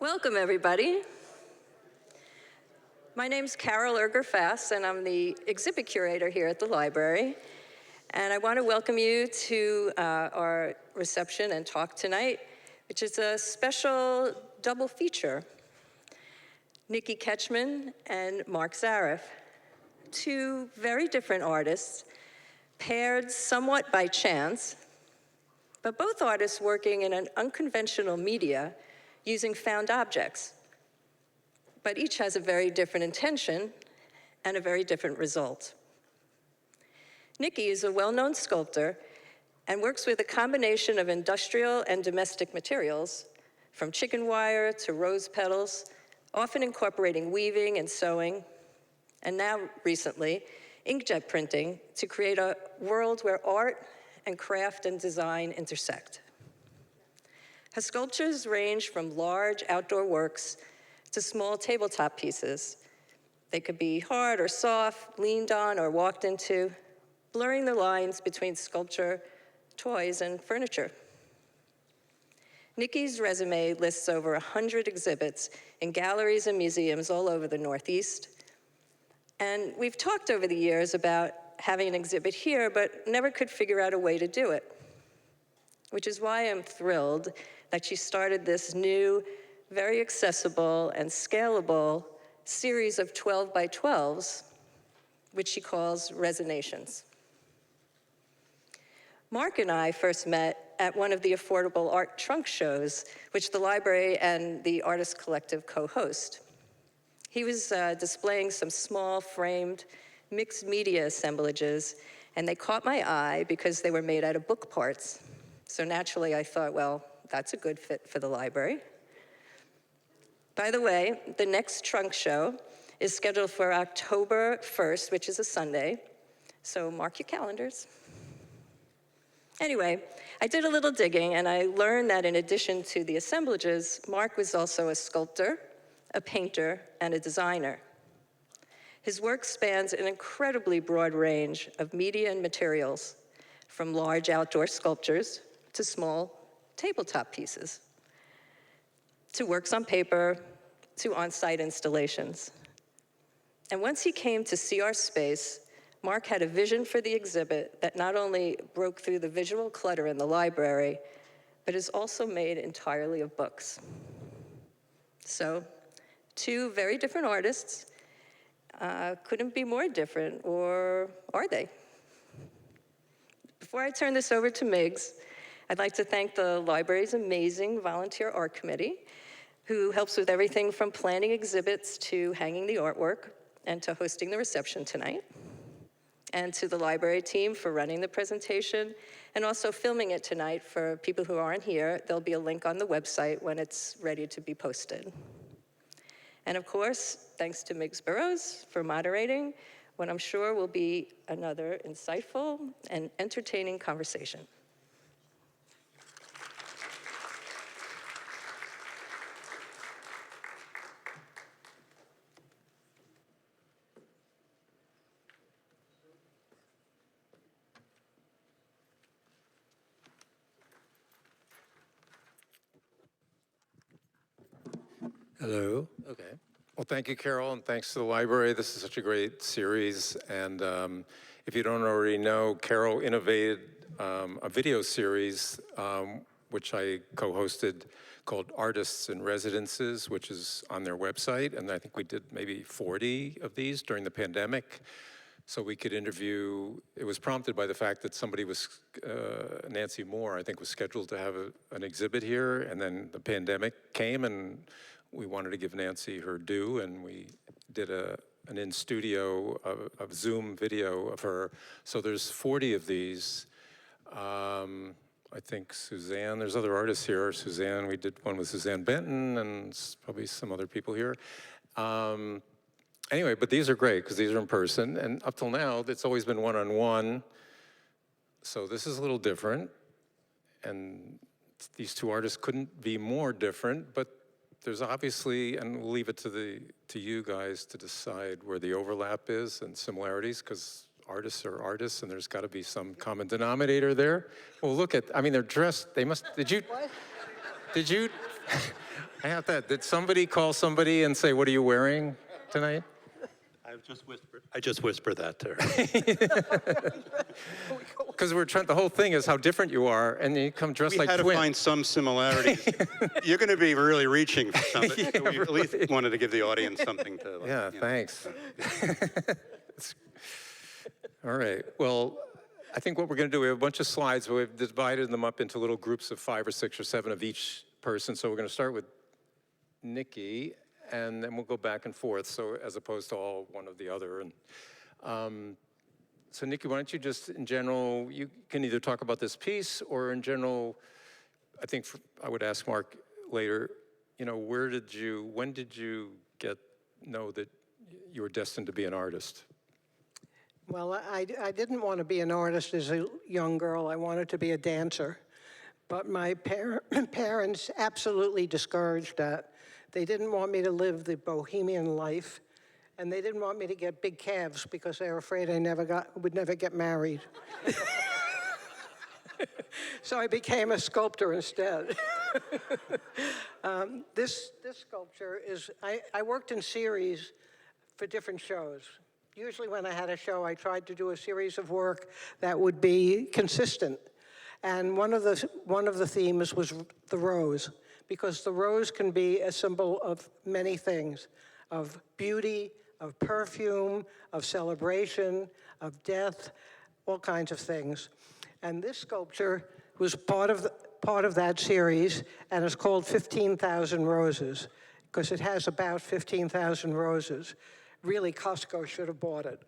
Welcome, everybody. My name's Carol Erger-Fass, and I'm the exhibit curator here at the library. And I want to welcome you to our reception and talk tonight, which is a special double feature. Niki Ketchman and Marc Zaref, two very different artists, paired somewhat by chance, but both artists working in an unconventional media using found objects. But each has a very different intention and a very different result. Niki is a well-known sculptor and works with a combination of industrial and domestic materials, from chicken wire to rose petals, often incorporating weaving and sewing, and now recently, inkjet printing to create a world where art and craft and design intersect. Her sculptures range from large outdoor works to small tabletop pieces. They could be hard or soft, leaned on or walked into, blurring the lines between sculpture, toys, and furniture. Niki's resume lists over 100 exhibits in galleries and museums all over the Northeast. And we've talked over the years about having an exhibit here, but never could figure out a way to do it, which is why I'm thrilled that she started this new, very accessible and scalable series of 12 by 12s, which she calls RESINATIONS. Marc and I first met at one of the affordable art trunk shows, which the library and the Artist Collective co-host. He was displaying some small framed mixed media assemblages, and they caught my eye because they were made out of book parts. So naturally I thought, well, that's a good fit for the library. By the way, the next trunk show is scheduled for October 1st, which is a Sunday, so mark your calendars. Anyway, I did a little digging, and I learned that in addition to the assemblages, Marc was also a sculptor, a painter, and a designer. His work spans an incredibly broad range of media and materials, from large outdoor sculptures to small tabletop pieces, to works on paper, to on-site installations. And once he came to see our space, Marc had a vision for the exhibit that not only broke through the visual clutter in the library, but is also made entirely of books. So, two very different artists couldn't be more different, or are they? Before I turn this over to Miggs, I'd like to thank the library's amazing volunteer art committee, who helps with everything from planning exhibits to hanging the artwork and to hosting the reception tonight. And to the library team for running the presentation and also filming it tonight for people who aren't here. There'll be a link on the website when it's ready to be posted. And of course, thanks to Miggs Burroughs for moderating what I'm sure will be another insightful and entertaining conversation. Hello. Okay. Well, thank you, Carol, and thanks to the library. This is such a great series. And if you don't already know, Carol innovated a video series, which I co-hosted, called Artists in Residences, which is on their website. And I think we did maybe 40 of these during the pandemic. So we could interview, it was prompted by the fact that somebody was, Nancy Moore, I think, was scheduled to have an exhibit here, and then the pandemic came, and we wanted to give Nancy her due, and we did an in-studio of Zoom video of her. So there's 40 of these. I think Suzanne, there's other artists here. Suzanne, we did one with Suzanne Benton, and probably some other people here. Anyway, but these are great because these are in person, and up till now, it's always been one-on-one. So this is a little different, and these two artists couldn't be more different, but there's obviously, and we'll leave it to you guys to decide where the overlap is and similarities, because artists are artists, and there's got to be some common denominator there. Well, look at, I mean, they're dressed, they must, did you I have that. Did somebody call somebody and say, what are you wearing tonight? I just whispered that to her. Because we're trying, the whole thing is how different you are, and you come dressed We like had to twins. find some similarities. You're going to be really reaching for something. So we at least wanted to give the audience something to. Like, Yeah, thanks. All right. Well, I think what we're going to do, we have a bunch of slides, but we've divided them up into little groups of 5 or 6 or 7 of each person. So we're going to start with Niki, and then we'll go back and forth, so as opposed to all one of the other. And so Niki, why don't you just, in general, you can either talk about this piece, or in general, I think I would ask Marc later, you know, when did you know that you were destined to be an artist? Well, I didn't want to be an artist as a young girl. I wanted to be a dancer. But my parents absolutely discouraged that. They didn't want me to live the bohemian life, and they didn't want me to get big calves because they were afraid I would never get married. So I became a sculptor instead. This sculpture is, I worked in series for different shows. Usually when I had a show, I tried to do a series of work that would be consistent. And one of the themes was the rose, because the rose can be a symbol of many things, of beauty, of perfume, of celebration, of death, all kinds of things. And this sculpture was part of that series, and it's called 15,000 Roses, because it has about 15,000 roses. Really, Costco should have bought it,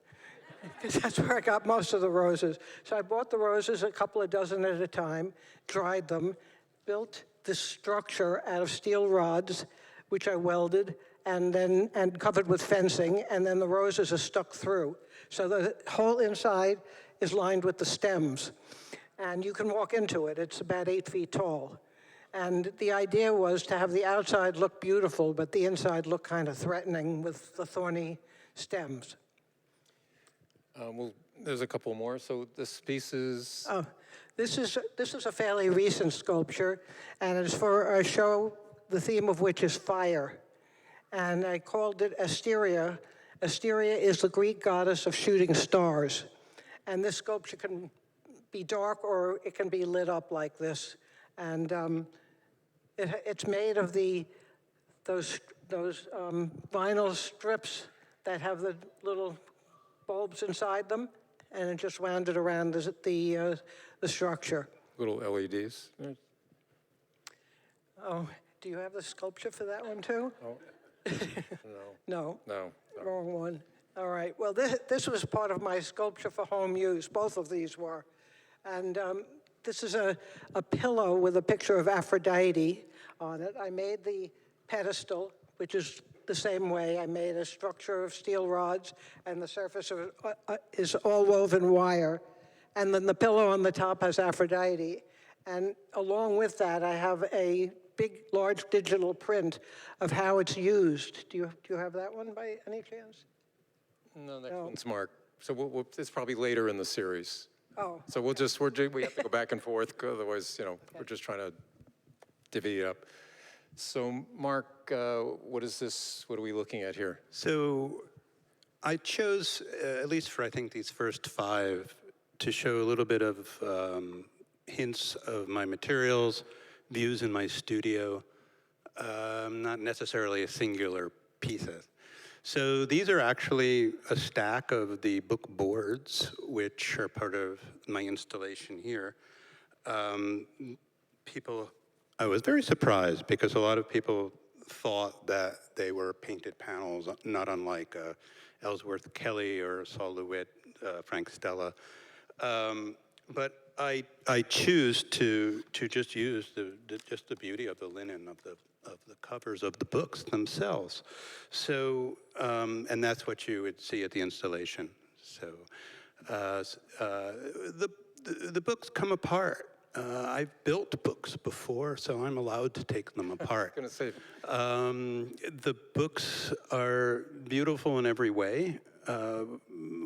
because that's where I got most of the roses. So I bought the roses, a couple of dozen at a time, dried them, built this structure out of steel rods, which I welded, and covered with fencing, and then the roses are stuck through. So the whole inside is lined with the stems, and you can walk into it. It's about 8 feet tall. And the idea was to have the outside look beautiful, but the inside look kind of threatening with the thorny stems. Well, there's a couple more. So this piece is... Oh, this is a fairly recent sculpture, and it's for a show, the theme of which is fire. And I called it Asteria. Asteria is the Greek goddess of shooting stars. And this sculpture can be dark or it can be lit up like this. And it's made of those vinyl strips that have the little bulbs inside them, and it just wound it around the structure. Little LEDs. Oh, do you have the sculpture for that one too? Oh. No. No. Wrong one. All right. Well, this was part of my sculpture for home use. Both of these were. And this is a pillow with a picture of Aphrodite on it. I made the pedestal, which is the same way. I made a structure of steel rods, and the surface is all woven wire. And then the pillow on the top has Aphrodite. And along with that, I have a big, large digital print of how it's used. Do you have that one by any chance? No, that one's Marc. So it's probably later in the series. Oh. So we have to go back and forth, otherwise, we're just trying to divvy it up. So Marc, what is this? What are we looking at here? So I chose, at least for I think these first 5, to show a little bit of hints of my materials, views in my studio, not necessarily a singular pieces. So these are actually a stack of the book boards, which are part of my installation here. I was very surprised because a lot of people thought that they were painted panels, not unlike Ellsworth Kelly or Saul LeWitt, Frank Stella. But I choose to just use just the beauty of the linen of the covers of the books themselves. So, and that's what you would see at the installation. So, the books come apart. I've built books before, so I'm allowed to take them apart. I was going to say. The books are beautiful in every way,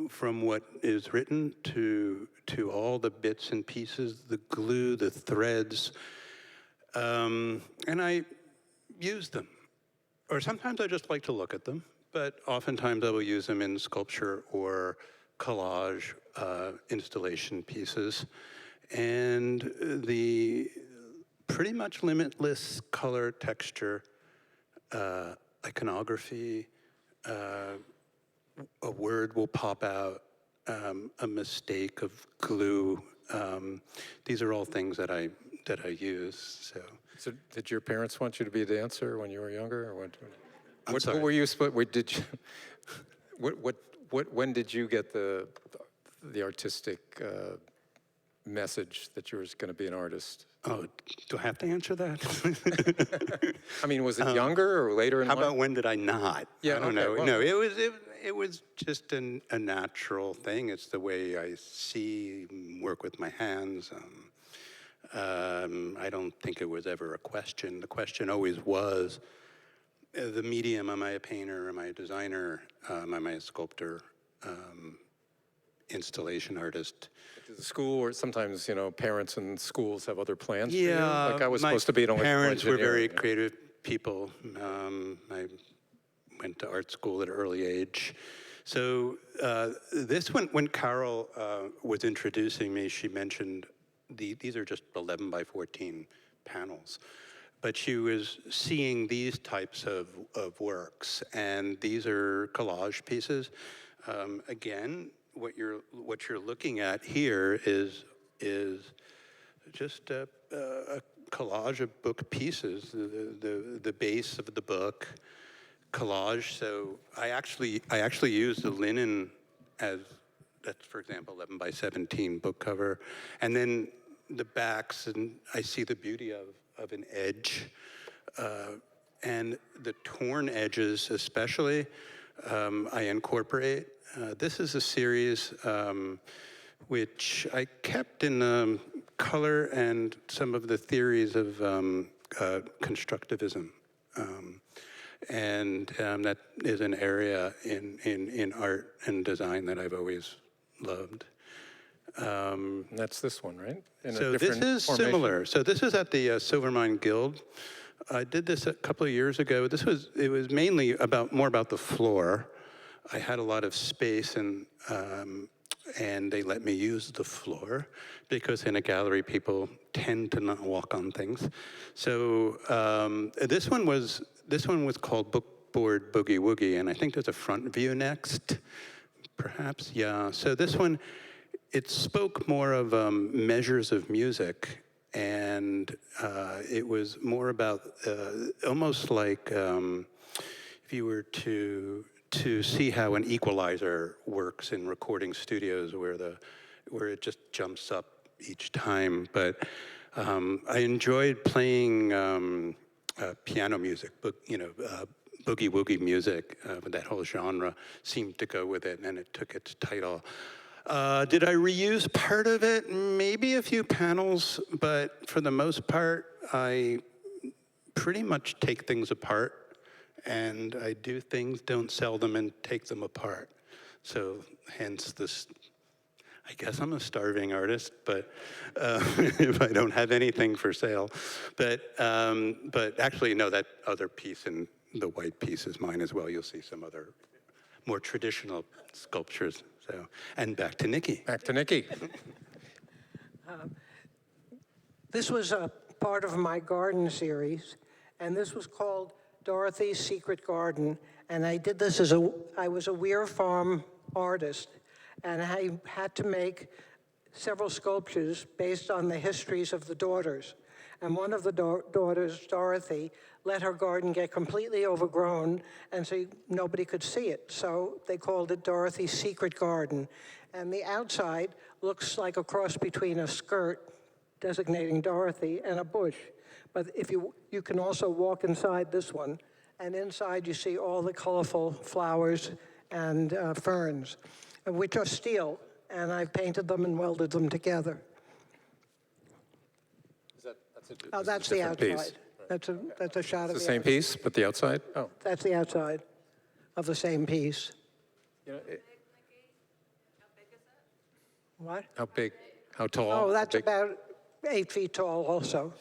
from what is written to all the bits and pieces, the glue, the threads. And use them. Or sometimes I just like to look at them, but oftentimes I will use them in sculpture or collage installation pieces. And the pretty much limitless color, texture, iconography, a word will pop out, a mistake of glue. These are all things that I use. So did your parents want you to be a dancer when you were younger, or what sorry. were you did you when did you get the artistic message that you were going to be an artist? Oh, do I have to answer that? I mean, was it younger or later in How life? about when did I not? Yeah, I don't okay, know. well- No, it was just a natural thing. It's the way I see, work with my hands. I don't think it was ever a question. The question always was, the medium, am I a painter, am I a designer, am I a sculptor, installation artist? To the school, or sometimes, parents and schools have other plans for you? Yeah, Like I was my supposed to be an electrical parents were very engineer. creative people. I went to art school at an early age. So this one, when Carol was introducing me, she mentioned these are just 11 by 14 panels. But she was seeing these types of works, and these are collage pieces. Again, what you're looking at here is just a collage of book pieces, the base of the book, collage. So I actually use the linen as, that's, for example, 11 by 17 book cover, and then the backs, and I see the beauty of an edge, and the torn edges especially, I incorporate. This is a series which I kept in color and some of the theories of constructivism. And that is an area in art and design that I've always loved. And that's this one, right? In a So this different is formation? similar. So this is at the Silvermine Guild. I did this a couple of years ago. It was mainly more about the floor. I had a lot of space, and they let me use the floor because in a gallery people tend to not walk on things. So this one was called Bookboard Boogie Woogie, and I think there's a front view next, perhaps. Yeah. So this one, it spoke more of measures of music, and it was more about almost like if you were to see how an equalizer works in recording studios, where it just jumps up each time. But I enjoyed playing piano music, boogie woogie music. That whole genre seemed to go with it, and it took its title. Did I reuse part of it? Maybe a few panels, but for the most part, I pretty much take things apart, and I do things, don't sell them, and take them apart. So hence this, I guess I'm a starving artist, but if I don't have anything for sale. But actually, no, that other piece and the white piece is mine as well. You'll see some other more traditional sculptures. So, and back to Niki. Back to Niki. This was a part of my garden series, and this was called Dorothy's Secret Garden. And I did this I was a Weir Farm artist, and I had to make several sculptures based on the histories of the daughters. And one of the daughters, Dorothy, let her garden get completely overgrown, and so nobody could see it. So they called it Dorothy's Secret Garden. And the outside looks like a cross between a skirt designating Dorothy and a bush. But if you can also walk inside this one, and inside you see all the colorful flowers and ferns, which are steel, and I've painted them and welded them together. Oh, that's the different outside. piece. That's a shot of The the same outside. piece, but the outside? Oh. That's the outside of the same piece. What? How big? How tall? Oh, How that's big? about 8 feet tall also.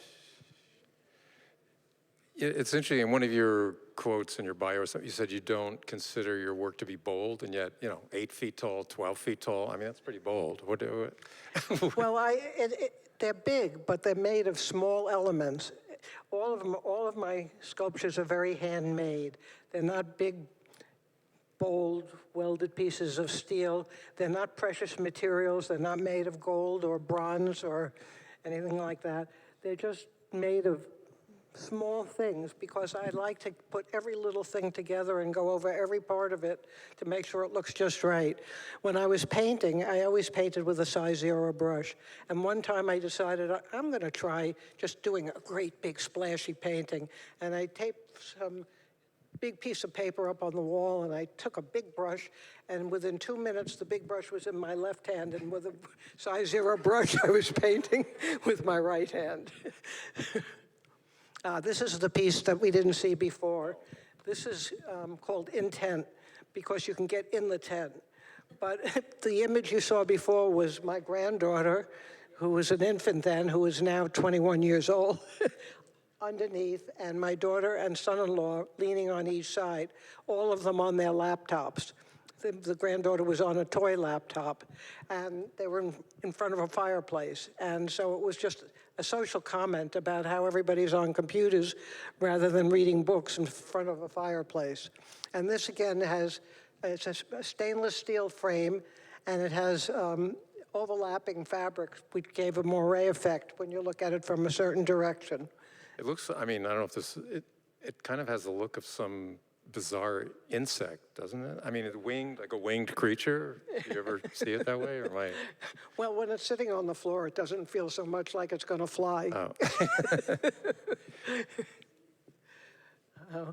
It's interesting, in one of your quotes in your bio or something, you said you don't consider your work to be bold, and yet, 8 feet tall, 12 feet tall, I mean, that's pretty bold. Well, they're big, but they're made of small elements. All of my sculptures are very handmade. They're not big, bold, welded pieces of steel. They're not precious materials. They're not made of gold or bronze or anything like that. They're just made of small things because I like to put every little thing together and go over every part of it to make sure it looks just right. When I was painting, I always painted with a size 0 brush. And one time I decided I'm going to try just doing a great big splashy painting. And I taped some big piece of paper up on the wall, and I took a big brush, and within 2 minutes, the big brush was in my left hand, and with a size 0 brush, I was painting with my right hand. This is the piece that we didn't see before. This is called intent, because you can get in the tent. But the image you saw before was my granddaughter, who was an infant then, who is now 21 years old, underneath, and my daughter and son-in-law leaning on each side, all of them on their laptops. The granddaughter was on a toy laptop, and they were in front of a fireplace. And so it was just a social comment about how everybody's on computers rather than reading books in front of a fireplace. And this, again, it's a stainless steel frame, and it has overlapping fabric, which gave a moire effect when you look at it from a certain direction. It looks, I don't know if it kind of has the look of some bizarre insect, doesn't it? I mean, it's winged, like a winged creature. Do you ever see it that way, or am I? Well, when it's sitting on the floor, it doesn't feel so much like it's going to fly. Oh.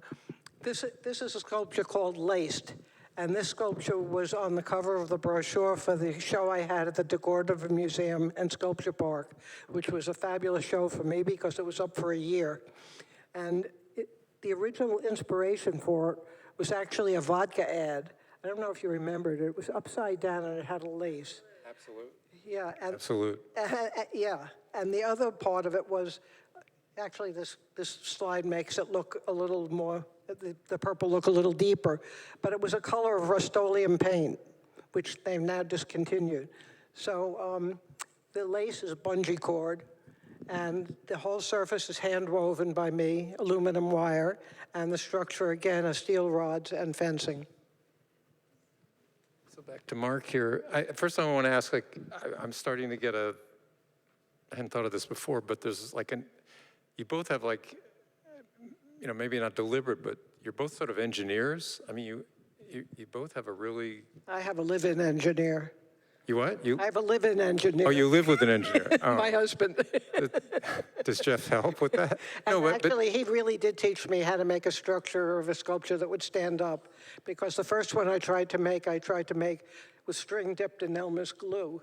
This is a sculpture called Laced, and this sculpture was on the cover of the brochure for the show I had at the DeCordova Museum and Sculpture Park, which was a fabulous show for me because it was up for a year. And the original inspiration for it was actually a vodka ad. I don't know if you remembered it. It was upside down and it had a lace. Absolute. Yeah. And, Absolute. Yeah. And the other part of it was, actually this slide makes it look a little more, the purple look a little deeper, but it was a color of Rust-Oleum paint, which they've now discontinued. So the lace is bungee cord, and the whole surface is hand woven by me, aluminum wire, and the structure, again, are steel rods and fencing. So back to Marc here. First I want to ask, I'm starting to get I hadn't thought of this before, but there's you both have maybe not deliberate, but you're both sort of engineers. I mean, you both have a really... I have a live-in engineer. You what? I have a live-in engineer. Oh, you live with an engineer. Oh. My husband. Does Jeff help with that? And actually, he really did teach me how to make a structure of a sculpture that would stand up, because the first one I tried to make with string dipped in Elmer's glue,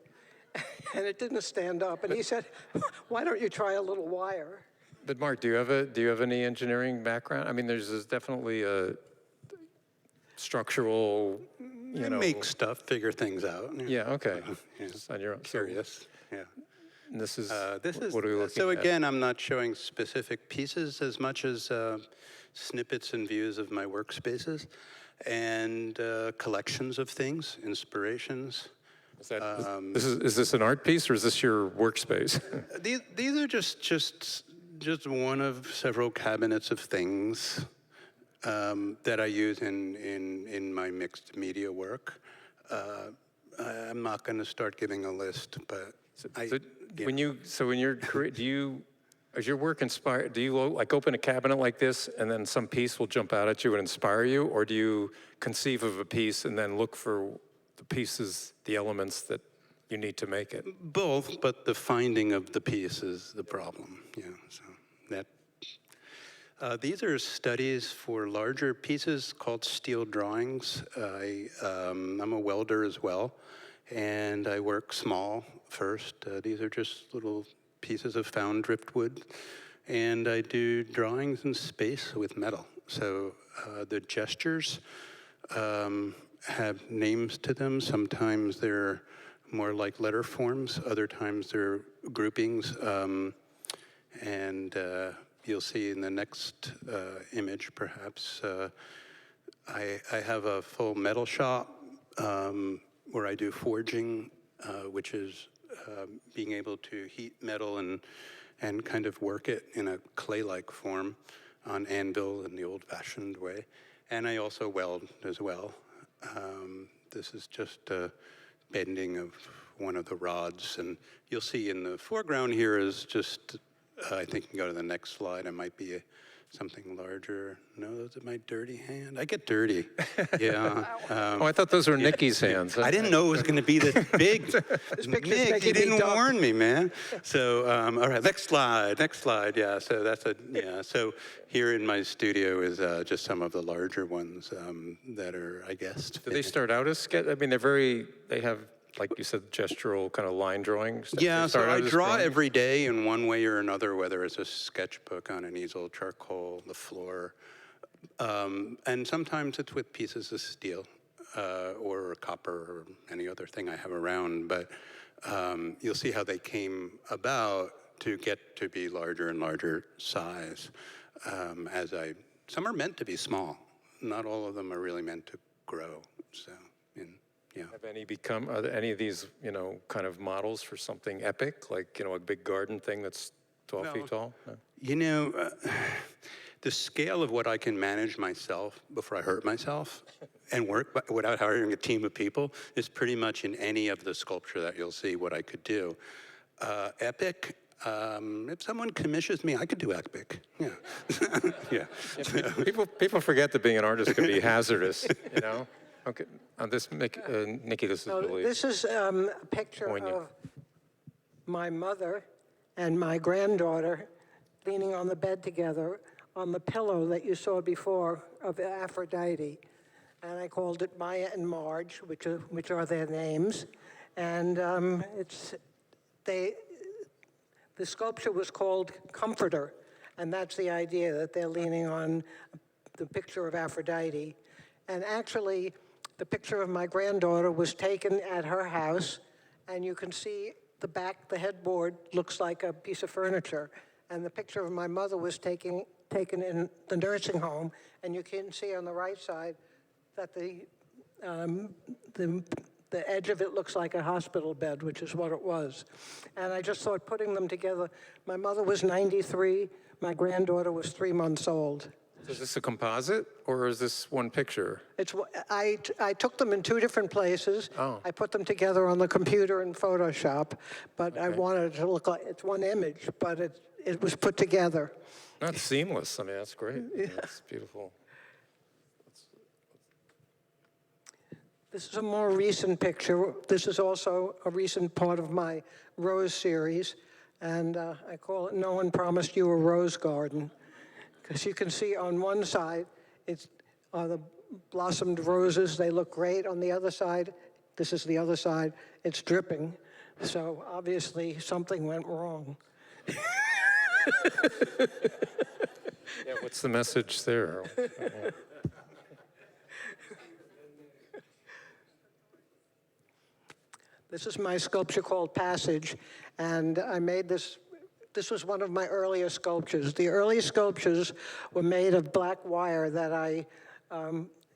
and it didn't stand up. And he said, "Why don't you try a little wire?" But Marc, do you have any engineering background? I mean, there's definitely a structural, Make stuff, figure things out. Yeah, okay. Yeah. Just on your own. Curious, yeah. And this is, what are we looking so at? again, I'm not showing specific pieces as much as snippets and views of my workspaces and collections of things, inspirations. Is this an art piece, or is this your workspace? These are just one of several cabinets of things that I use in my mixed media work. I'm not going to start giving a list, but when you're is your work inspired? Do you open a cabinet like this and then some piece will jump out at you and inspire you, or do you conceive of a piece and then look for the pieces, the elements that you need to make it? Both, but the finding of the piece is the problem. Yeah, so that. These are studies for larger pieces called steel drawings. I'm a welder as well, and I work small first. These are just little pieces of found driftwood, and I do drawings in space with metal. So the gestures have names to them. Sometimes they're more like letter forms. Other times they're groupings. you'll see in the next image, perhaps, I have a full metal shop where I do forging, which is being able to heat metal and kind of work it in a clay-like form on anvil in the old-fashioned way. And I also weld as well. This is just a bending of one of the rods. And you'll see in the foreground here is just, I think you can go to the next slide. It might be something larger. No, those are my dirty hand. I get dirty. Yeah. Oh, I thought those were Niki's hands. I didn't know it was going to be this big. This picture's Nick, making you me didn't dumb. warn me, man. So, all right, next slide. Yeah, so that's yeah. So here in my studio is just some of the larger ones that are, I guess. Do they start out as sketch? I mean, they have, like you said, gestural kind of line drawings. Yeah, They so start I out as draw drawings? every day in one way or another, whether it's a sketchbook on an easel, charcoal, the floor, and sometimes it's with pieces of steel or copper or any other thing I have around. But you'll see how they came about to get to be larger and larger size. Some are meant to be small. Not all of them are really meant to grow. So, yeah. Are there any of these, kind of models for something epic, like, a big garden thing that's 12 feet tall? No? The scale of what I can manage myself before I hurt myself and work without hiring a team of people is pretty much in any of the sculpture that you'll see what I could do. Epic, if someone commissions me, I could do epic. Yeah. Yeah. People forget that being an artist can be hazardous, Okay, Niki, this is really... This is a picture poignant. of my mother and my granddaughter leaning on the bed together on the pillow that you saw before of Aphrodite. And I called it Maya and Marge, which are their names. And the sculpture was called Comforter. And that's the idea, that they're leaning on the picture of Aphrodite. And actually, the picture of my granddaughter was taken at her house, and you can see the headboard looks like a piece of furniture. And the picture of my mother was taken in the nursing home, and you can see on the right side that the edge of it looks like a hospital bed, which is what it was. And I just thought putting them together, my mother was 93, my granddaughter was 3 months old. So is this a composite, or is this one picture? I took them in 2 different places. Oh. I put them together on the computer in Photoshop, but I wanted it to look like it's one image, but it was put together. That's seamless. I mean, that's great. Yeah. That's beautiful. This is a more recent picture. This is also a recent part of my rose series, and I call it No One Promised You a Rose Garden. Because you can see on one side, it's the blossomed roses. They look great. On the other side, this is the other side, it's dripping. So obviously something went wrong. Yeah, what's the message there? This is my sculpture called Passage, and I made this. This was one of my earliest sculptures. The early sculptures were made of black wire that I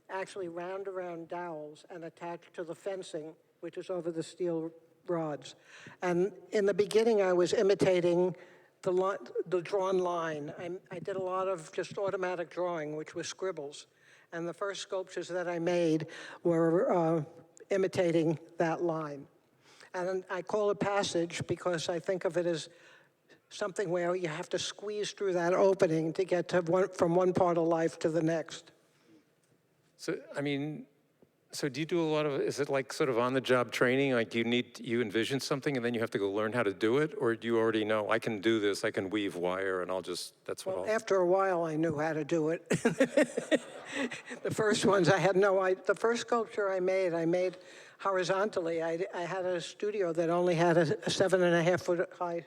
actually wound around dowels and attached to the fencing, which is over the steel rods. And in the beginning, I was imitating the drawn line. I did a lot of just automatic drawing, which was scribbles. And the first sculptures that I made were imitating that line. And I call it Passage because I think of it as something where you have to squeeze through that opening to get from one part of life to the next. So, do you do a lot of, is it like sort of on-the-job training? Like you envision something and then you have to go learn how to do it? Or do you already know, I can do this, I can weave wire and After a while, I knew how to do it. The first ones, I had no idea. The first sculpture I made horizontally. I had a studio that only had a 7.5-foot high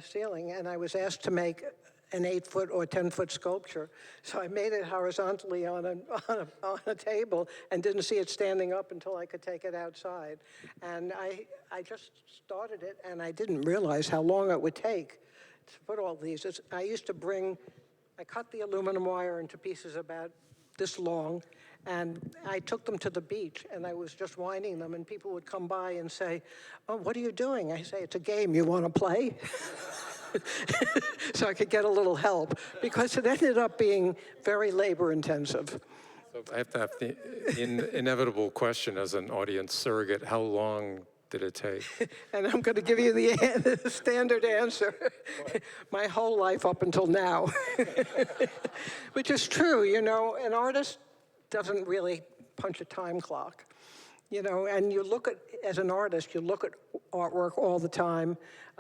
ceiling, and I was asked to make an 8-foot or 10-foot sculpture. So I made it horizontally on a table and didn't see it standing up until I could take it outside. And I just started it, and I didn't realize how long it would take to put all these. I used to I cut the aluminum wire into pieces about this long, and I took them to the beach, and I was just winding them, and people would come by and say, "Oh, what are you doing?" I say, "It's a game. You want to play?" So I could get a little help, because it ended up being very labor-intensive. So I have to have the inevitable question as an audience surrogate, how long did it take? And I'm going to give you the standard answer. My whole life up until now. Which is true, you know, an artist doesn't really punch a time clock. You know, and as an artist, you look at artwork all the time,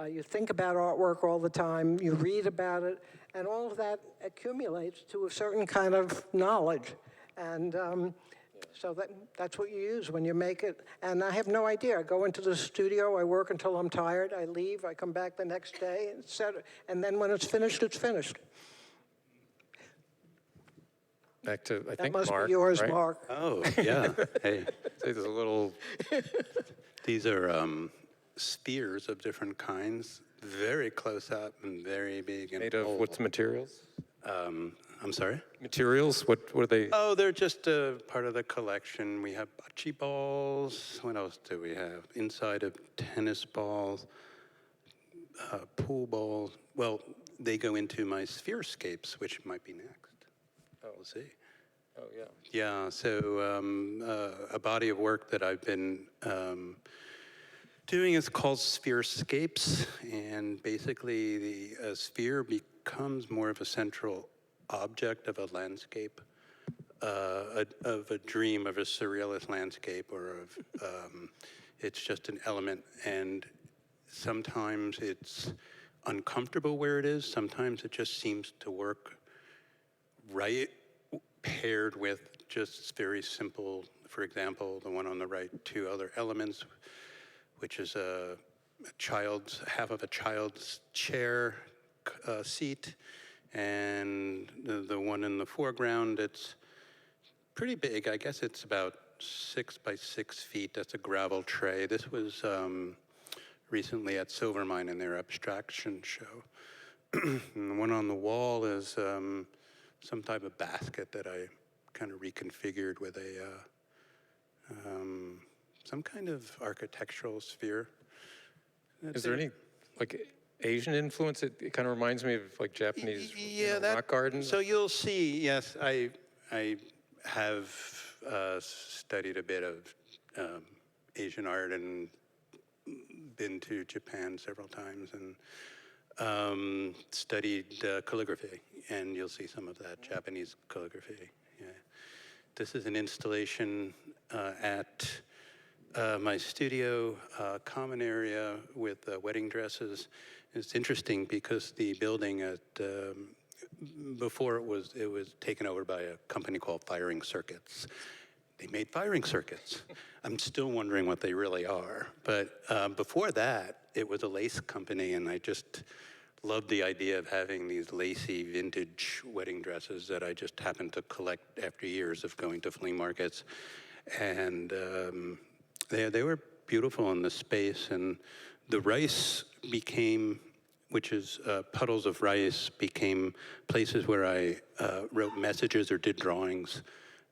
you think about artwork all the time, you read about it, and all of that accumulates to a certain kind of knowledge. And so that's what you use when you make it. And I have no idea. I go into the studio, I work until I'm tired, I leave, I come back the next day, etc. And then when it's finished, it's finished. Back to, I That think, must Marc, be yours, right? Marc. Oh, yeah. Hey, Say there's a little, these are spheres of different kinds, very close up and very big and made of old. what's materials? I'm sorry? Materials, what are they? Oh, they're just part of the collection. We have bocce balls. What else do we have? Inside of tennis balls, pool balls. Well, they go into my spherescapes, which might be next. We'll see. Oh, yeah. Yeah, so a body of work that I've been doing is called Spherescapes, and basically the sphere becomes more of a central object of a landscape, of a dream, of a surrealist landscape, or of, it's just an element, and sometimes it's uncomfortable where it is, sometimes it just seems to work right, paired with just very simple, for example, the one on the right, two other elements, which is half of a child's chair seat, and the one in the foreground, it's pretty big. I guess it's about 6 by 6 feet. That's a gravel tray. This was recently at Silvermine in their abstraction show. And the one on the wall is some type of basket that I kind of reconfigured with some kind of architectural sphere. Is there any, like, Asian influence? It kind of reminds me of, like, Japanese rock gardens. So you'll see, yes, I have studied a bit of Asian art and been to Japan several times and studied calligraphy, and you'll see some of that Japanese calligraphy. Yeah. This is an installation at my studio common area with wedding dresses. It's interesting because the building at before it was taken over by a company called Firing Circuits. They made firing circuits. I'm still wondering what they really are. But before that, it was a lace company, and I just loved the idea of having these lacy vintage wedding dresses that I just happened to collect after years of going to flea markets. And they were beautiful in the space, and the rice became, which is puddles of rice, became places where I wrote messages or did drawings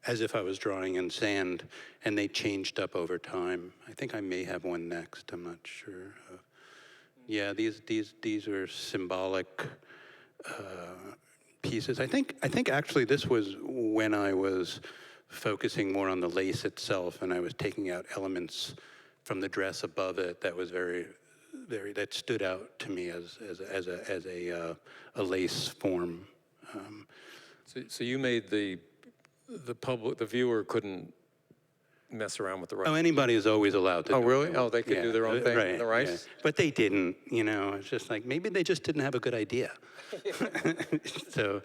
as if I was drawing in sand, and they changed up over time. I think I may have one next, I'm not sure. Yeah, these are symbolic pieces. I think actually this was when I was focusing more on the lace itself, and I was taking out elements from the dress above it that was that stood out to me as a lace form. So you made the viewer couldn't mess around with the rice. Oh, anybody is always allowed to. Oh, really? Oh, they could do their own thing right, with the rice? yeah. But they didn't, you know. It's just like, maybe they just didn't have a good idea. So,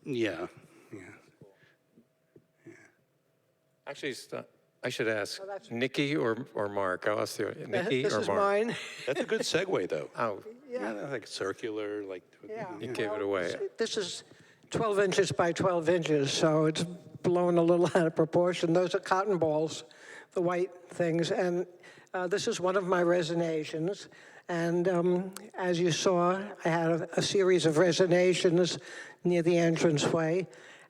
yeah. Actually, I should ask Niki or Marc. I'll ask you, Niki This or is Marc? mine. That's a good segue, though. Oh, Yeah, like circular, like. Yeah. you gave it away. This is 12 inches by 12 inches, so it's blown a little out of proportion. Those are cotton balls, the white things, and this is one of my resinations. And as you saw, I had a series of resinations near the entranceway.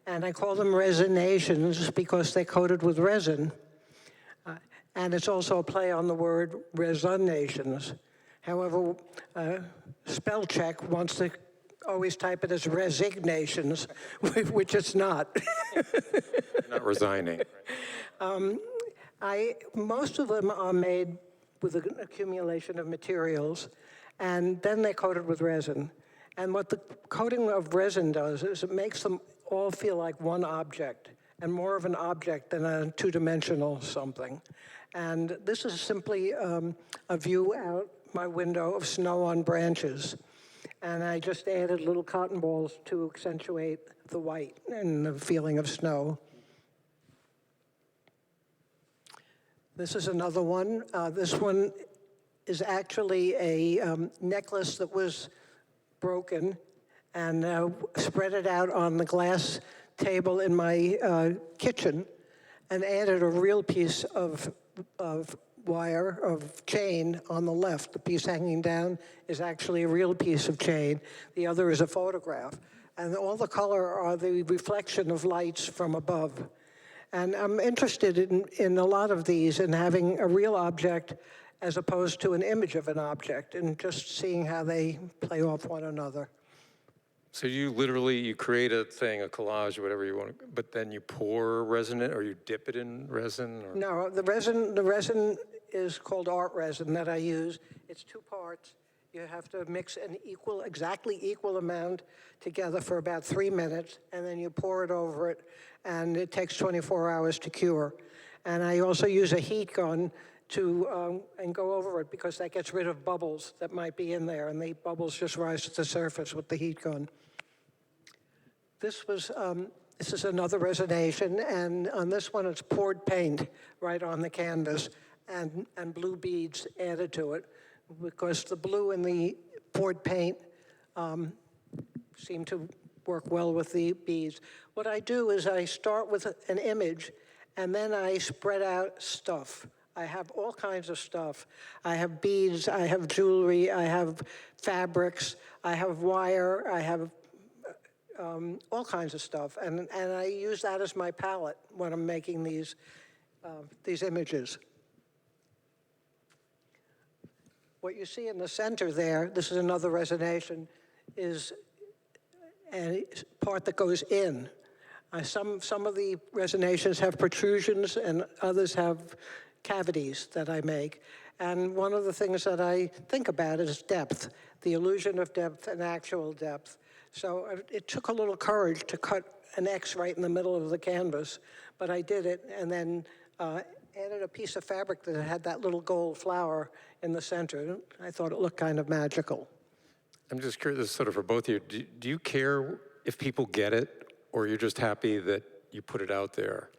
And I call them resinations because they're coated with resin. And it's also a play on the word resignations. However, spell check wants to always type it as resignations, which it's not. Not resigning. Most of them are made with an accumulation of materials, and then they're coated with resin. And what the coating of resin does is it makes them all feel like one object, and more of an object than a two-dimensional something. And this is simply a view out my window of snow on branches. And I just added little cotton balls to accentuate the white and the feeling of snow. This is another one. This one is actually a necklace that was broken, and spread it out on the glass table in my kitchen and added a real piece of wire, of chain on the left. The piece hanging down is actually a real piece of chain. The other is a photograph. And all the color are the reflection of lights from above. And I'm interested in a lot of these in having a real object as opposed to an image of an object, and just seeing how they play off one another. So you create a thing, a collage, whatever you want, but then you pour resin in, or you dip it in resin? Or? No, the resin is called art resin that I use. It's 2 parts. You have to mix an exactly equal amount together for about 3 minutes, and then you pour it over it, and it takes 24 hours to cure. And I also use a heat gun to and go over it, because that gets rid of bubbles that might be in there, and the bubbles just rise to the surface with the heat gun. This is another resination, and on this one it's poured paint right on the canvas, and blue beads added to it, because the blue and the poured paint seem to work well with the beads. What I do is I start with an image, and then I spread out stuff. I have all kinds of stuff. I have beads, I have jewelry, I have fabrics, I have wire, I have all kinds of stuff. And I use that as my palette when I'm making these images. What you see in the center there, this is another resination, is a part that goes in. Some of the resinations have protrusions, and others have cavities that I make. And one of the things that I think about is depth, the illusion of depth and actual depth. So it took a little courage to cut an X right in the middle of the canvas, but I did it, and then added a piece of fabric that had that little gold flower in the center. I thought it looked kind of magical. I'm just curious, this is sort of for both of you. Do you care if people get it, or you're just happy that you put it out there?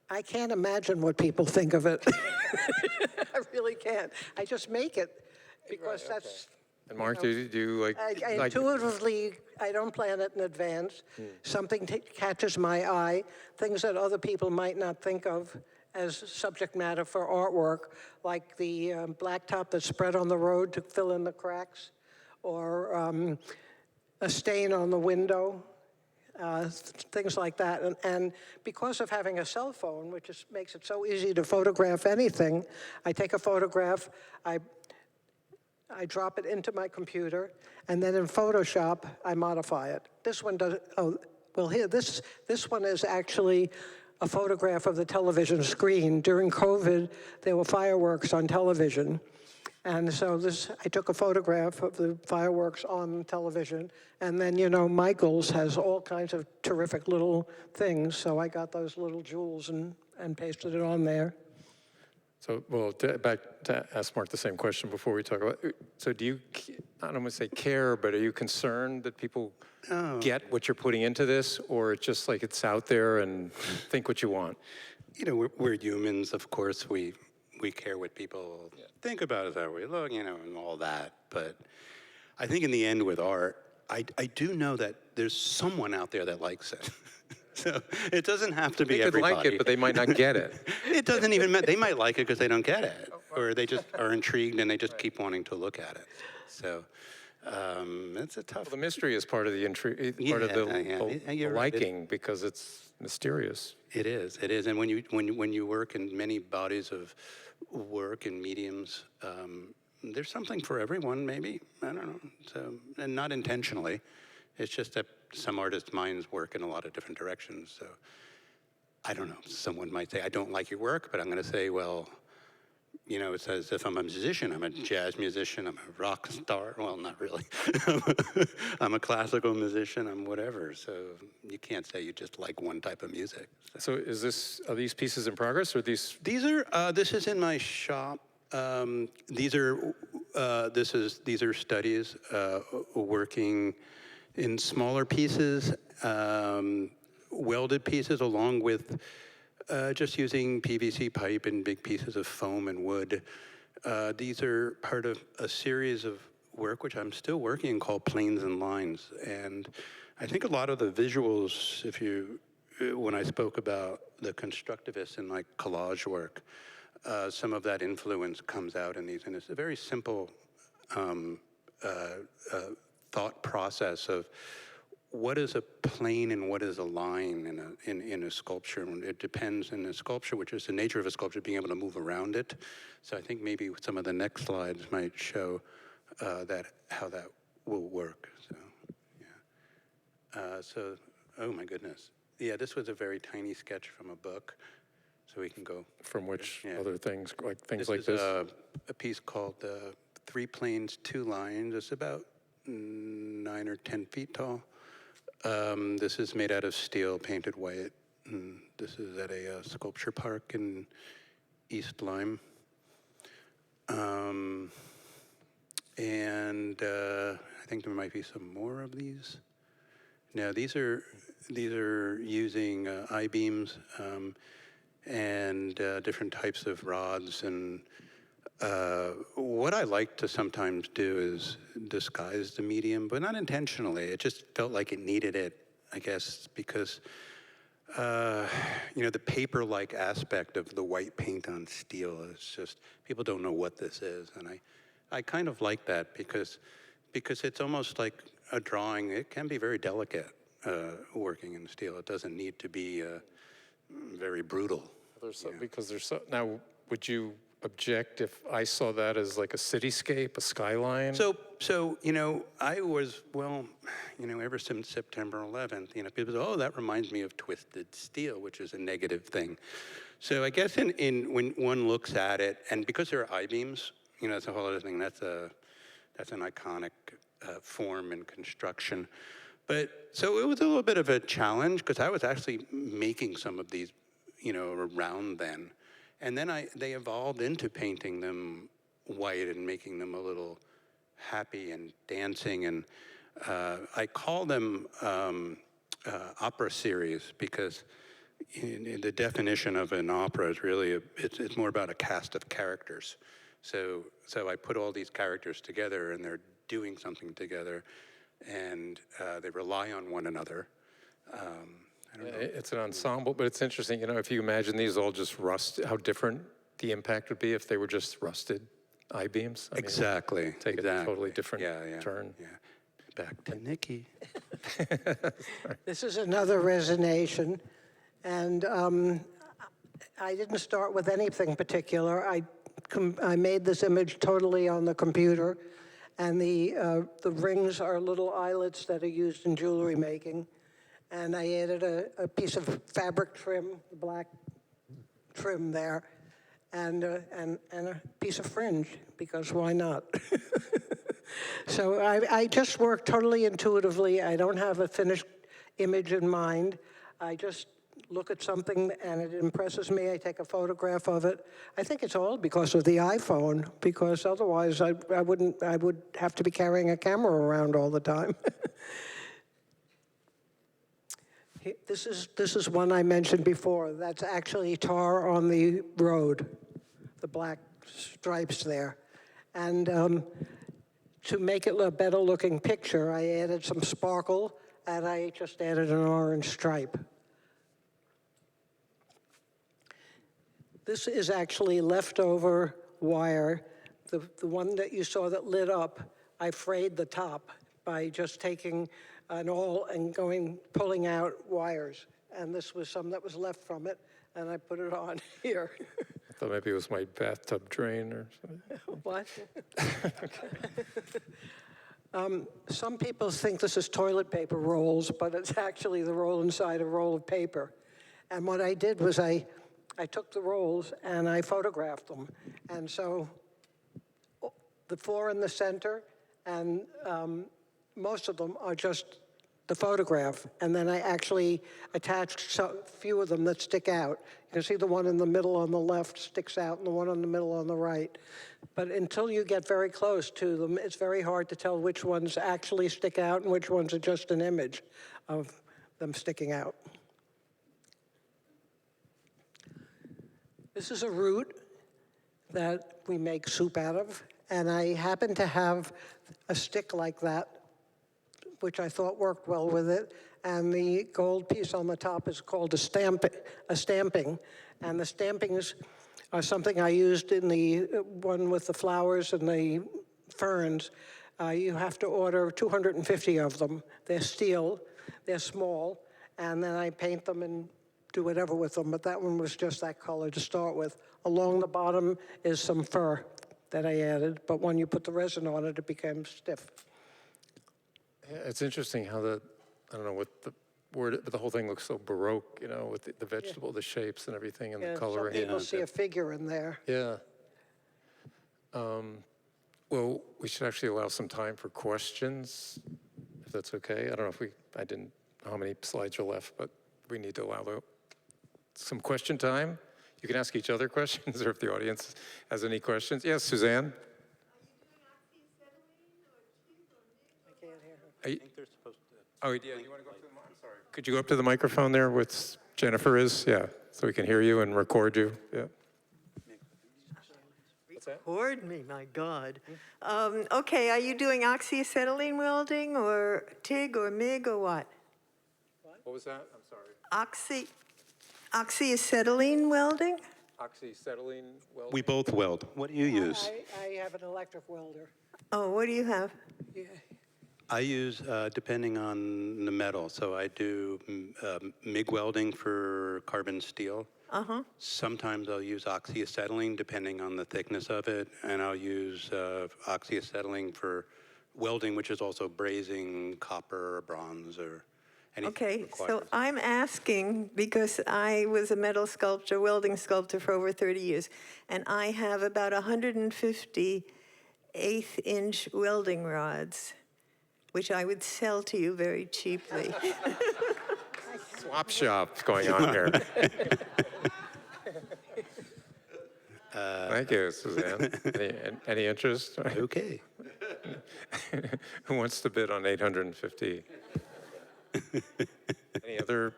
I can't imagine what people think of it. I really can't. I just make it because that's... And Marc, do you like... I intuitively, I don't plan it in advance. Something catches my eye, things that other people might not think of as subject matter for artwork, like the blacktop that's spread on the road to fill in the cracks, or a stain on the window. Things like that. And because of having a cell phone, which makes it so easy to photograph anything, I take a photograph, I drop it into my computer, and then in Photoshop, I modify it. This one does, this one is actually a photograph of the television screen. During COVID, there were fireworks on television. And so I took a photograph of the fireworks on television, and then, Michael's has all kinds of terrific little things, so I got those little jewels and pasted it on there. So, back to ask Marc the same question before we talk about, so do you, I don't want to say care, but are you concerned that people get what you're putting into this, or it's just like it's out there and think what you want? We're humans, of course, we care what people think about us, how we look, and all that. But I think in the end with art, I do know that there's someone out there that likes it. So it doesn't have to be everybody. They could like it, but they might not get it. It doesn't even matter. They might like it because they don't get it. or they just are intrigued and they just keep wanting to look at it. So it's a tough. The mystery is part of the intrigue, part of the You're right. liking, because it's mysterious. It is, and when you work in many bodies of work and mediums, there's something for everyone, maybe, I don't know, so, and not intentionally. It's just that some artists' minds work in a lot of different directions, so I don't know. Someone might say, I don't like your work, but I'm going to say, well, you know, it's as if I'm a musician. I'm a jazz musician. I'm a rock star. Well, not really. I'm a classical musician. I'm whatever. So you can't say you just like one type of music. So are these pieces in progress, or these? These are. This is in my shop. These are studies working in smaller pieces, welded pieces, along with. Just using PVC pipe and big pieces of foam and wood. These are part of a series of work which I'm still working on called Planes and Lines. And I think a lot of the visuals, when I spoke about the constructivists and like collage work, some of that influence comes out in these. And it's a very simple thought process of what is a plane and what is a line in a sculpture? It depends in a sculpture, which is the nature of a sculpture, being able to move around it. So I think maybe some of the next slides might show how that will work. So, yeah. Oh my goodness. Yeah, this was a very tiny sketch from a book. So we can go. From which other things, like things this like is this? A piece called 3 Planes, 2 Lines. It's about 9 or 10 feet tall. This is made out of steel, painted white. This is at a sculpture park in East Lyme. And I think there might be some more of these. Now these are using I-beams and different types of rods. And what I like to sometimes do is disguise the medium, but not intentionally. It just felt like it needed it, I guess, because the paper-like aspect of the white paint on steel is just, people don't know what this is. And I kind of like that because it's almost like a drawing. It can be very delicate working in steel. It doesn't need to be very brutal. Now, would you object if I saw that as like a cityscape, a skyline? So I was, ever since September 11th, people say, oh, that reminds me of twisted steel, which is a negative thing. So I guess when one looks at it, and because there are I-beams, it's a whole other thing. That's an iconic form and construction. But so it was a little bit of a challenge because I was actually making some of these, around then. And then they evolved into painting them white and making them a little happy and dancing. And I call them opera series because the definition of an opera is really, it's more about a cast of characters. So I put all these characters together and they're doing something together and they rely on one another. I don't know. It's an ensemble, but it's interesting, if you imagine these all just rust, how different the impact would be if they were just rusted I-beams. Exactly. Take a totally different turn. Yeah. Back to Niki. This is another resination, and I didn't start with anything particular. I made this image totally on the computer, and the rings are little eyelets that are used in jewelry making. And I added a piece of fabric trim, black trim there, and a piece of fringe, because why not? So I just work totally intuitively. I don't have a finished image in mind. I just look at something and it impresses me. I take a photograph of it. I think it's all because of the iPhone, because otherwise I would have to be carrying a camera around all the time. This is one I mentioned before. That's actually tar on the road, the black stripes there. And to make it a better looking picture, I added some sparkle and I just added an orange stripe. This is actually leftover wire. The one that you saw that lit up, I frayed the top by just taking an awl and pulling out wires. And this was some that was left from it, and I put it on here. I thought maybe it was my bathtub drain or something. What? Some people think this is toilet paper rolls, but it's actually the roll inside a roll of paper. And what I did was I took the rolls and I photographed them. And so the 4 in the center, and most of them are just the photograph. And then I actually attached a few of them that stick out. You can see the one in the middle on the left sticks out and the one in the middle on the right. But until you get very close to them, it's very hard to tell which ones actually stick out and which ones are just an image of them sticking out. This is a root that we make soup out of, and I happen to have a stick like that, which I thought worked well with it, and the gold piece on the top is called a stamping, and the stampings are something I used in the one with the flowers and the ferns. You have to order 250 of them. They're steel, they're small, and then I paint them and do whatever with them, but that one was just that color to start with. Along the bottom is some fur that I added, but when you put the resin on it, it became stiff. Yeah, it's interesting how I don't know what the word, but the whole thing looks so Baroque, you know, with the vegetable, the shapes and everything and the coloring. Some people see a figure in there. Yeah. Well, we should actually allow some time for questions, if that's okay. I don't know if I didn't know how many slides are left, but we need to allow some question time. You can ask each other questions, or if the audience has any questions. Yes, Suzanne? I can't hear her. I think they're supposed to. Oh, yeah, you want to go up to the mic? I'm sorry. Could you go up to the microphone there with Jennifer is? Yeah, so we can hear you and record you. Yeah. Record me, my God. Okay, are you doing oxyacetylene welding or TIG or MIG or what? What was that? I'm sorry. Oxyacetylene welding? Oxyacetylene welding? We both weld. What do you use? I have an electric welder. Oh, what do you have? Yeah. I use, depending on the metal, so I do MIG welding for carbon steel. Uh-huh. Sometimes I'll use oxyacetylene, depending on the thickness of it, and I'll use oxyacetylene for welding, which is also brazing copper or bronze or anything. Okay, so required. I'm asking because I was a metal sculptor, welding sculptor for over 30 years, and I have about 150 eighth-inch welding rods, which I would sell to you very cheaply. Swap shop going on here. Thank you, Suzanne. Any interest? Okay. Who wants to bid on 850? Any other?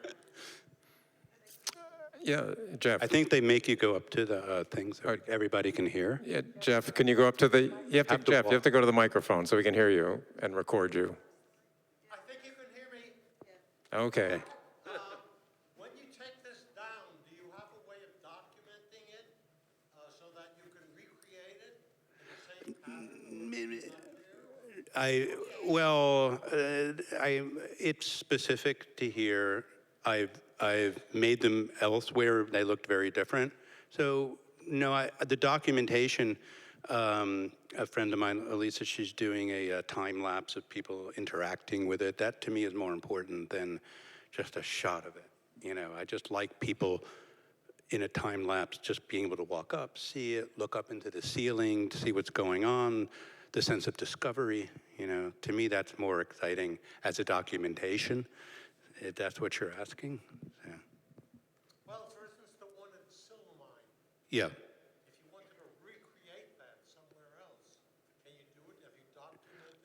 Yeah, Jeff. I think they make you go up to the things so everybody can hear. Yeah, Jeff, can you go up to the? Jeff, you have to go to the microphone so we can hear you and record you. I think you can hear me. Okay. When you take this down, do you have a way of documenting it so that you can recreate it in the same pattern? It's specific to here. I've made them elsewhere. They looked very different. So no, the documentation. A friend of mine, Elisa, she's doing a time lapse of people interacting with it. That to me is more important than just a shot of it. You know, I just like people in a time lapse just being able to walk up, see it, look up into the ceiling, to see what's going on, the sense of discovery. You know, to me that's more exciting as a documentation, if that's what you're asking. Yeah. Well, for instance, the one at the silver mine. Yeah. If you wanted to recreate that somewhere else, can you do it? Have you documented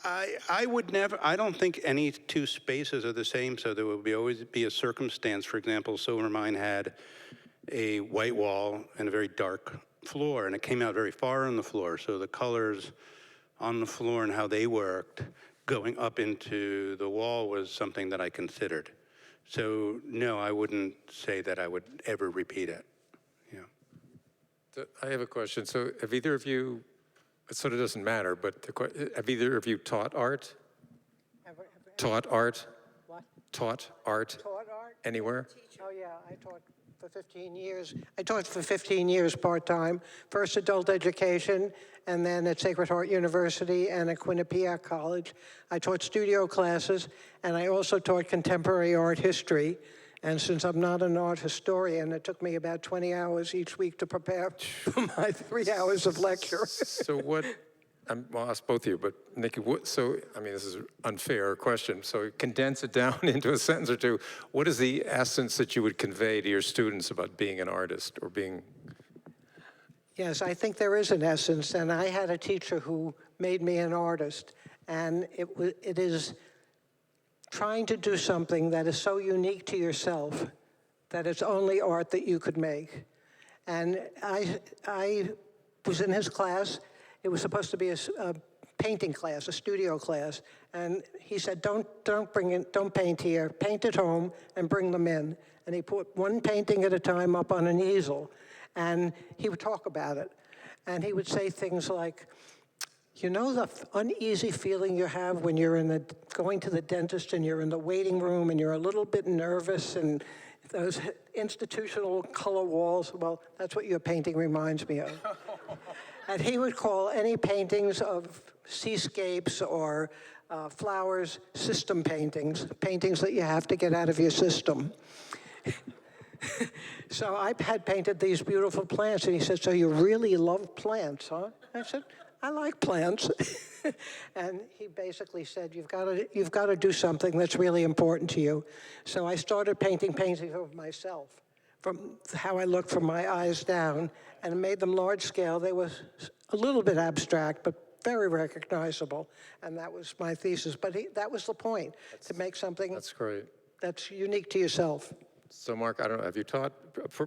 the... I would never, I don't think any two spaces are the same, so there will always be a circumstance. For example, Silver Mine had a white wall and a very dark floor, and it came out very far on the floor, so the colors on the floor and how they worked going up into the wall was something that I considered. So no, I wouldn't say that I would ever repeat it. Yeah. I have a question. So have either of you, it sort of doesn't matter, but have either of you taught art? Taught art? What? Taught art Taught art? anywhere? Oh, yeah, I taught for 15 years. I taught for 15 years part-time, first adult education, and then at Sacred Heart University and at Quinnipiac College. I taught studio classes, and I also taught contemporary art history. And since I'm not an art historian, it took me about 20 hours each week to prepare for my 3 hours of lecture. So what, well, I'll ask both of you, but Nikki, I mean, this is an unfair question, so condense it down into a sentence or two. What is the essence that you would convey to your students about being an artist or being? Yes, I think there is an essence, and I had a teacher who made me an artist, and it is trying to do something that is so unique to yourself that it's only art that you could make. And I was in his class. It was supposed to be a painting class, a studio class, and he said, don't paint here, paint at home and bring them in. And he put one painting at a time up on an easel, and he would talk about it. And he would say things like, you know the uneasy feeling you have when you're going to the dentist and you're in the waiting room and you're a little bit nervous and those institutional color walls, well, that's what your painting reminds me of. And he would call any paintings of seascapes or flowers system paintings, paintings that you have to get out of your system. So I had painted these beautiful plants, and he said, so you really love plants, huh? I said, I like plants. And he basically said, you've got to do something that's really important to you. So I started painting paintings of myself, from how I looked from my eyes down, and made them large scale. They were a little bit abstract, but very recognizable. And that was my thesis. But that was the point, to make something That's great. that's unique to yourself. So Mark, I don't know, have you taught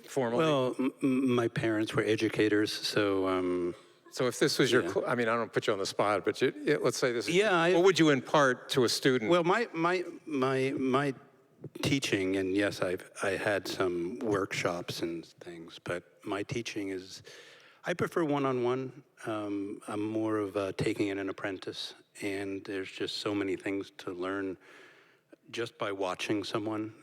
formally? Well, my parents were educators, so So if this was your, I mean, I don't put you on the spot, but let's say this is, Yeah, what would you impart to a student? well, my teaching, and yes, I had some workshops and things, but my teaching is, I prefer one-on-one. I'm more of taking in an apprentice, and there's just so many things to learn just by watching someone,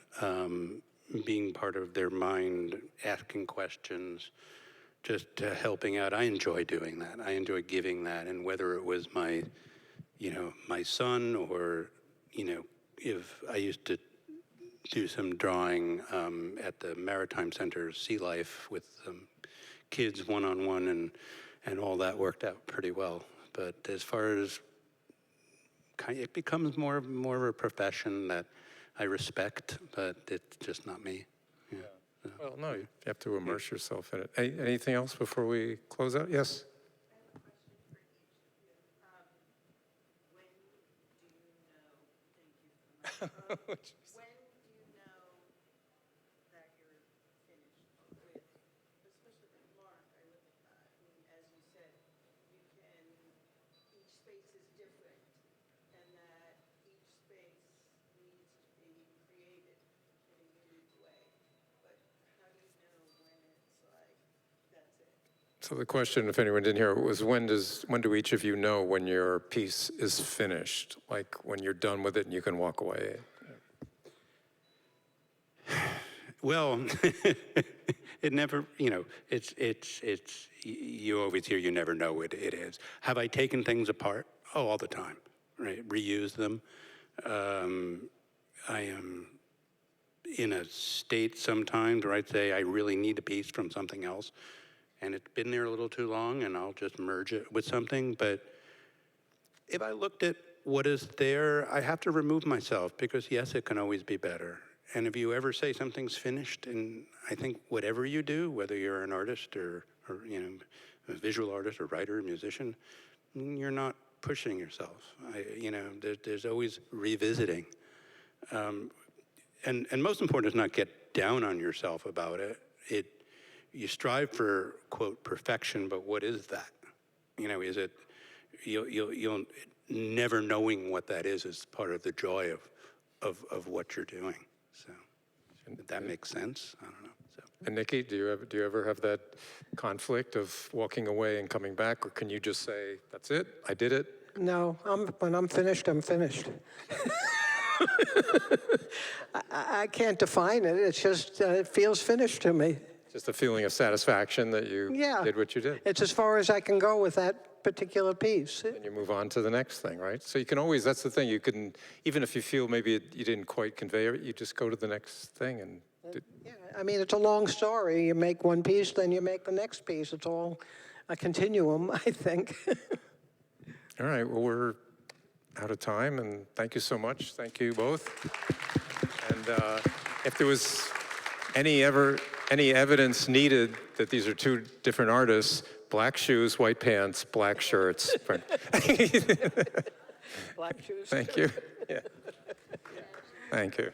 being part of their mind, asking questions, just helping out. I enjoy doing that. I enjoy giving that, and whether it was my son, or, if I used to do some drawing at the Maritime Center, Sea Life, with kids one-on-one, and all that worked out pretty well. But as far as, it becomes more of a profession that I respect, but it's just not me. Yeah. Well, no, you have to immerse yourself in it. Anything else before we close out? Yes? When do you know that you're finished with, especially with Marc? I mean, as you said, each space is different, and that each space needs to be created in a unique way. But how do you know when it's like, that's it? So the question, if anyone didn't hear it, was when do each of you know when your piece is finished? Like when you're done with it and you can walk away? Well, it never, it's, you always hear you never know what it is. Have I taken things apart? Oh, all the time, right? Reuse them. I am in a state sometimes where I'd say I really need a piece from something else, and it's been there a little too long, and I'll just merge it with something. But if I looked at what is there, I have to remove myself, because yes, it can always be better. And if you ever say something's finished, and I think whatever you do, whether you're an artist or a visual artist or writer or musician, you're not pushing yourself. There's always revisiting. And most important is not get down on yourself about it. You strive for, quote, perfection, but what is that? Is it, you'll never knowing what that is part of the joy of what you're doing. So, if that makes sense, I don't know. So. And Niki, do you ever have that conflict of walking away and coming back, or can you just say, that's it, I did it? No, when I'm finished, I'm finished. I can't define it. It's just, it feels finished to me. Just a feeling of satisfaction that you Yeah. did what you did. It's as far as I can go with that particular piece. And you move on to the next thing, right? So you can always, that's the thing, you can, even if you feel maybe you didn't quite convey it, you just go to the next thing and Yeah, I mean, it's a long story. You make one piece, then you make the next piece. It's all a continuum, I think. All right, well, we're out of time, and thank you so much. Thank you both. And if there was any evidence needed that these are two different artists, black shoes, white pants, black shirts. Black shoes. Thank you. Yeah. Thank you.